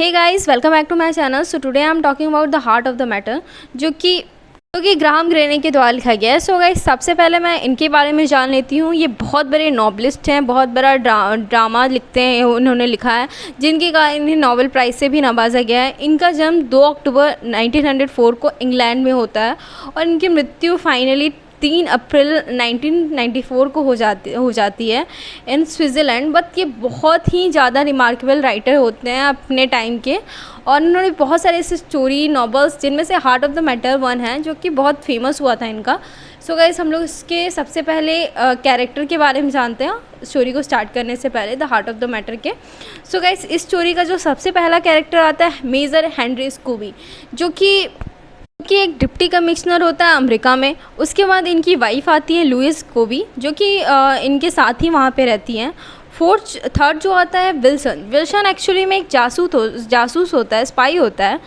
Hey guys, welcome back to my channel. So today I am talking about the heart of the matter, जो कि Graham ग्रेने के द्वारा लिखा गया है। सो गाइस, सबसे पहले मैं इनके बारे में जान लेती हूँ। ये बहुत बड़े नॉवलिस्ट हैं, बहुत बड़ा ड्रामा लिखते हैं, उन्होंने लिखा है, जिनके कारण इन्हें नोबेल प्राइज़ से भी नवाजा गया है। इनका जन्म 2 अक्टूबर 1904 को इंग्लैंड में होता है और इनकी मृत्यु फाइनली 3 अप्रैल 1994 को हो जाती है इन स्विट्ज़रलैंड। बट ये बहुत ही ज़्यादा रिमार्केबल राइटर होते हैं अपने टाइम के, और इन्होंने बहुत सारे ऐसे स्टोरी नॉवेल्स, जिनमें से heart of the matter one है, जो कि बहुत फेमस हुआ था इनका। सो गाइस, हम लोग इसके सबसे पहले कैरेक्टर के बारे में जानते हैं, स्टोरी को स्टार्ट करने से पहले, the heart of the matter के। सो गाइस, इस स्टोरी का जो सबसे पहला कैरेक्टर आता है मेजर हेनरी स्कूबी, जो कि एक डिप्टी कमिश्नर होता है अमेरिका में। उसके बाद इनकी वाइफ आती है लुइस स्कूबी, जो कि इनके साथ ही वहाँ पे रहती हैं। थर्ड जो आता है विल्सन एक्चुअली में एक जासूस होता है, स्पाई होता है।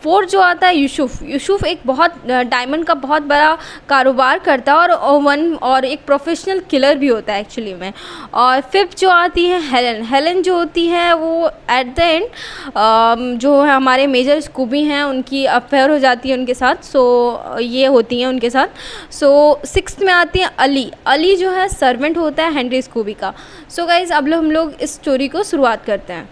फोर्थ जो आता है यूसुफ एक बहुत डायमंड का बहुत बड़ा कारोबार करता है और एक प्रोफेशनल किलर भी होता है एक्चुअली में। और फिफ्थ जो आती है हेलन जो होती है, वो एट द एंड जो है हमारे मेजर स्कूबी हैं, उनकी अफेयर हो जाती है उनके साथ। सो ये होती हैं उनके साथ। सो सिक्स्थ में आती है अली जो है सर्वेंट होता है हेनरी स्कूबी का। सो गाइज, अब हम लोग इस स्टोरी को शुरुआत करते हैं।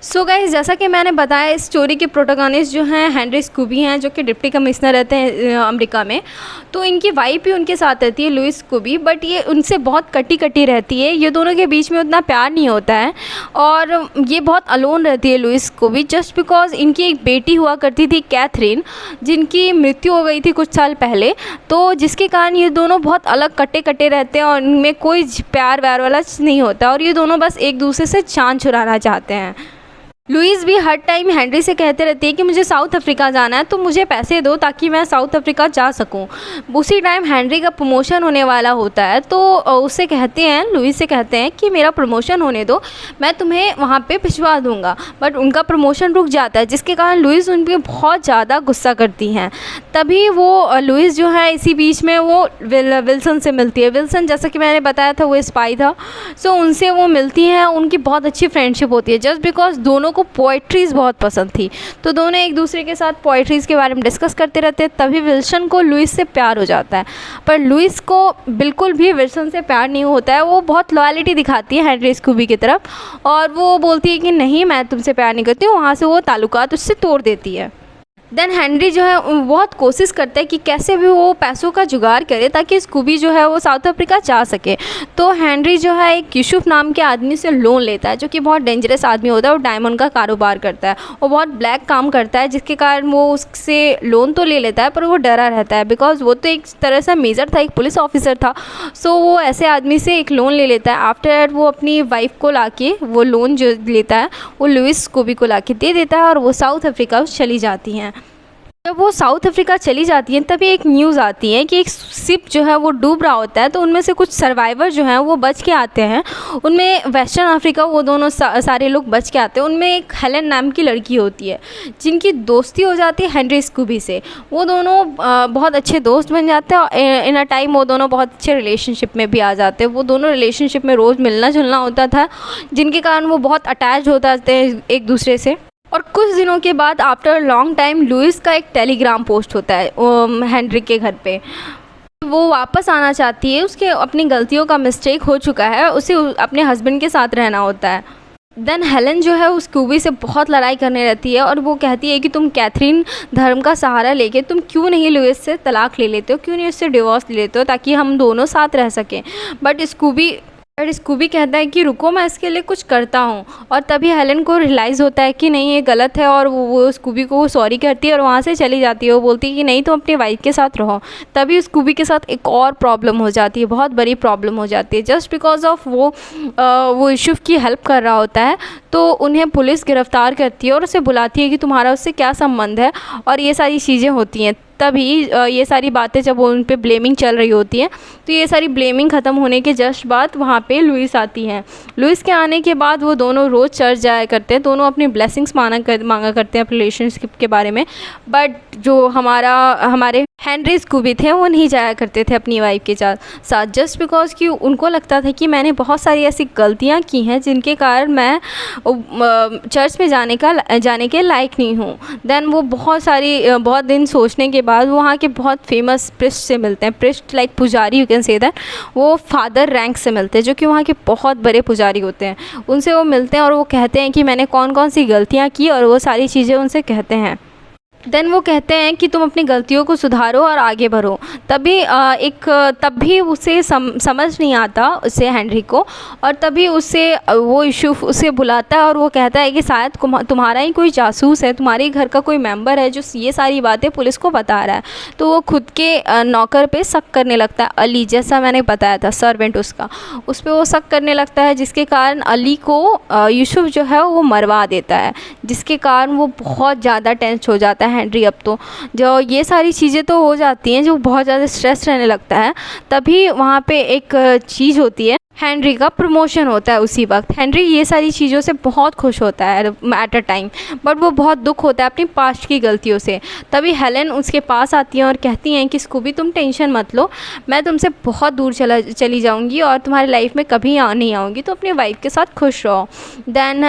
सो गाइस, जैसा कि मैंने बताया, इस स्टोरी के प्रोटोगनिस्ट जो हैं हेनरी स्कूबी हैं, जो कि डिप्टी कमिश्नर रहते हैं अमेरिका में। तो इनकी वाइफ भी उनके साथ रहती है लुइस स्कूबी, बट ये उनसे बहुत कटी रहती है। ये दोनों के बीच में उतना प्यार नहीं होता है और ये बहुत अलोन रहती है लुइस स्कूबी, जस्ट बिकॉज इनकी एक बेटी हुआ करती थी कैथरीन, जिनकी मृत्यु हो गई थी कुछ साल पहले। तो जिसके कारण ये दोनों बहुत अलग कटे रहते हैं और इनमें कोई प्यार व्यार वाला नहीं होता, और ये दोनों बस एक दूसरे से चाँद चुराना चाहते हैं। लुइस भी हर टाइम हेनरी से कहते रहती है कि मुझे साउथ अफ्रीका जाना है, तो मुझे पैसे दो ताकि मैं साउथ अफ्रीका जा सकूं। उसी टाइम हेनरी का प्रमोशन होने वाला होता है, तो उससे कहते हैं, लुइस से कहते हैं कि मेरा प्रमोशन होने दो, मैं तुम्हें वहां पे भिजवा दूंगा। बट उनका प्रमोशन रुक जाता है, जिसके कारण लुइस उन पर बहुत ज़्यादा गुस्सा करती हैं। तभी वो लुइस जो है, इसी बीच में वो विल्सन से मिलती है। विल्सन, जैसा कि मैंने बताया था, वो स्पाई था। सो उनसे वो मिलती हैं, उनकी बहुत अच्छी फ्रेंडशिप होती है, जस्ट बिकॉज दोनों को पोएट्रीज़ बहुत पसंद थी। तो दोनों एक दूसरे के साथ पोएट्रीज़ के बारे में डिस्कस करते रहते हैं। तभी विल्सन को लुइस से प्यार हो जाता है, पर लुइस को बिल्कुल भी विल्सन से प्यार नहीं होता है। वो बहुत लॉयल्टी दिखाती है हेनरी स्कूबी की तरफ, और वो बोलती है कि नहीं, मैं तुमसे प्यार नहीं करती हूँ। वहाँ से वो ताल्लुकात उससे तोड़ देती है। देन हेनरी जो है बहुत कोशिश करता है कि कैसे भी वो पैसों का जुगाड़ करे ताकि स्कूबी जो है वो साउथ अफ्रीका जा सके। तो हेनरी जो है एक यूसुफ नाम के आदमी से लोन लेता है, जो कि बहुत डेंजरस आदमी होता है और डायमंड का कारोबार करता है। वो बहुत ब्लैक काम करता है, जिसके कारण वो उससे लोन तो ले लेता है, पर वो डरा रहता है, बिकॉज वो तो एक तरह से मेजर था, एक पुलिस ऑफिसर था। सो वो ऐसे आदमी से एक लोन ले लेता है। आफ्टर वो अपनी वाइफ को लाके वो लोन जो लेता है, वो लुइस स्कूबी को लाके दे देता है, और वो साउथ अफ्रीका चली जाती हैं। जब वो साउथ अफ्रीका चली जाती हैं, तभी एक न्यूज़ आती है कि एक शिप जो है वो डूब रहा होता है। तो उनमें से कुछ सर्वाइवर जो हैं वो बच के आते हैं। उनमें वेस्टर्न अफ्रीका वो दोनों सारे लोग बच के आते हैं। उनमें एक हेलन नाम की लड़की होती है, जिनकी दोस्ती हो जाती है हेनरी स्कूबी से। वो दोनों बहुत अच्छे दोस्त बन जाते हैं, और इन अ टाइम वो दोनों बहुत अच्छे रिलेशनशिप में भी आ जाते हैं। वो दोनों रिलेशनशिप में रोज़ मिलना जुलना होता था, जिनके कारण वो बहुत अटैच हो जाते हैं एक दूसरे से। और कुछ दिनों के बाद, आफ्टर लॉन्ग टाइम, लुइस का एक टेलीग्राम पोस्ट होता है हेनरी के घर पे। वो वापस आना चाहती है, उसके अपनी गलतियों का मिस्टेक हो चुका है, उसे अपने हस्बैंड के साथ रहना होता है। देन हेलन जो है उस स्कूबी से बहुत लड़ाई करने रहती है, और वो कहती है कि तुम कैथरीन धर्म का सहारा लेके तुम क्यों नहीं लुइस से तलाक ले लेते हो, क्यों नहीं उससे डिवोर्स ले लेते हो, ताकि हम दोनों साथ रह सकें। बट स्कूबी कहता है कि रुको, मैं इसके लिए कुछ करता हूँ। और तभी हेलन को रियलाइज़ होता है कि नहीं, ये गलत है, और वो स्कूबी को सॉरी करती है और वहाँ से चली जाती है। वो बोलती है कि नहीं, तुम अपनी वाइफ के साथ रहो। तभी स्कूबी के साथ एक और प्रॉब्लम हो जाती है, बहुत बड़ी प्रॉब्लम हो जाती है, जस्ट बिकॉज ऑफ वो यूसुफ की हेल्प कर रहा होता है। तो उन्हें पुलिस गिरफ्तार करती है और उसे बुलाती है कि तुम्हारा उससे क्या संबंध है, और ये सारी चीज़ें होती हैं। तभी ये सारी बातें जब उन पे ब्लेमिंग चल रही होती है, तो ये सारी ब्लेमिंग ख़त्म होने के जस्ट बाद वहाँ पे लुइस आती हैं। लुइस के आने के बाद वो दोनों रोज़ चर्च जाया करते हैं, दोनों अपनी ब्लेसिंग्स मांगा करते हैं अपने रिलेशनशिप के बारे में। बट जो हमारे हेनरी स्कूबी थे वो नहीं जाया करते थे अपनी वाइफ के साथ, जस्ट बिकॉज कि उनको लगता था कि मैंने बहुत सारी ऐसी गलतियाँ की हैं जिनके कारण मैं चर्च में जाने के लायक नहीं हूँ। देन वो बहुत दिन सोचने के बाद वहाँ के बहुत फेमस प्रिस्ट से मिलते हैं, प्रिस्ट लाइक पुजारी यू कैन से दैट, वो फादर रैंक से मिलते हैं जो कि वहाँ के बहुत बड़े पुजारी होते हैं। उनसे वो मिलते हैं और वो कहते हैं कि मैंने कौन कौन सी गलतियाँ की और वो सारी चीज़ें उनसे कहते हैं। देन वो कहते हैं कि तुम अपनी गलतियों को सुधारो और आगे बढ़ो। तब भी उसे समझ नहीं आता उसे हेनरी को, और तभी वो यूसुफ उसे बुलाता है और वो कहता है कि शायद तुम्हारा ही कोई जासूस है, तुम्हारे घर का कोई मेंबर है जो ये सारी बातें पुलिस को बता रहा है। तो वो खुद के नौकर पे शक करने लगता है, अली जैसा मैंने बताया था सर्वेंट उसका, उस पर वो शक करने लगता है, जिसके कारण अली को यूसुफ जो है वो मरवा देता है, जिसके कारण वो बहुत ज़्यादा टेंस हो जाता है हेनरी। अब तो जो ये सारी चीज़ें तो हो जाती हैं, जो बहुत ज़्यादा स्ट्रेस रहने लगता है। तभी वहाँ पे एक चीज़ होती है, हेनरी का प्रमोशन होता है उसी वक्त। हेनरी ये सारी चीज़ों से बहुत खुश होता है एट अ टाइम, बट वो बहुत दुख होता है अपनी पास्ट की गलतियों से। तभी हेलेन उसके पास आती है और कहती हैं कि स्कूबी तुम टेंशन मत लो, मैं तुमसे बहुत दूर चली जाऊंगी और तुम्हारी लाइफ में कभी नहीं आऊँगी, तो अपनी वाइफ के साथ खुश रहो। देन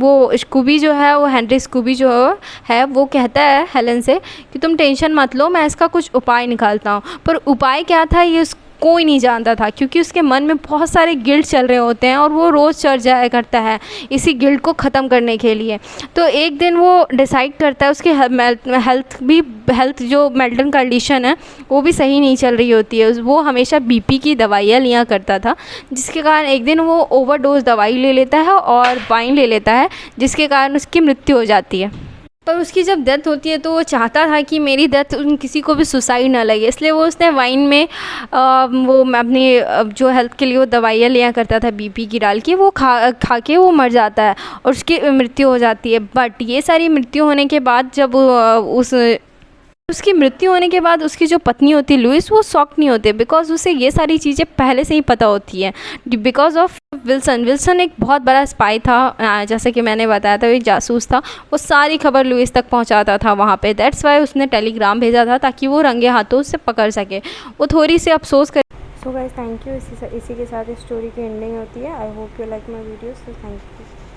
वो स्कूबी जो है, वो हेनरी स्कूबी जो है वो कहता है हेलेन से कि तुम टेंशन मत लो, मैं इसका कुछ उपाय निकालता हूँ। पर उपाय क्या था ये कोई नहीं जानता था, क्योंकि उसके मन में बहुत सारे गिल्ट चल रहे होते हैं और वो रोज़ चर्च जाया करता है इसी गिल्ट को ख़त्म करने के लिए। तो एक दिन वो डिसाइड करता है, उसकी हेल्थ जो मेंटल कंडीशन है वो भी सही नहीं चल रही होती है। वो हमेशा बीपी की दवाइयाँ लिया करता था, जिसके कारण एक दिन वो ओवरडोज दवाई ले लेता है और वाइन ले लेता है, जिसके कारण उसकी मृत्यु हो जाती है। पर उसकी जब डेथ होती है तो वो चाहता था कि मेरी डेथ किसी को भी सुसाइड ना लगे, इसलिए उसने वाइन में वो अपनी जो हेल्थ के लिए वो दवाइयाँ लिया करता था बीपी की डाल के, वो खा के वो मर जाता है और उसकी मृत्यु हो जाती है। बट ये सारी मृत्यु होने के बाद जब उसकी मृत्यु होने के बाद उसकी जो पत्नी होती है लुइस, वो शॉक नहीं होते, बिकॉज उसे ये सारी चीज़ें पहले से ही पता होती है, बिकॉज ऑफ विल्सन एक बहुत बड़ा स्पाई था, जैसे कि मैंने बताया था, वो एक जासूस था, वो सारी खबर लुइस तक पहुंचाता था वहाँ पे। दैट्स वाई उसने टेलीग्राम भेजा था ताकि वो रंगे हाथों उससे पकड़ सके। वो थोड़ी सी अफसोस कर। सो गाइस थैंक यू, इसी के साथ इस स्टोरी की एंडिंग होती है। I hope you like my video, so thank you.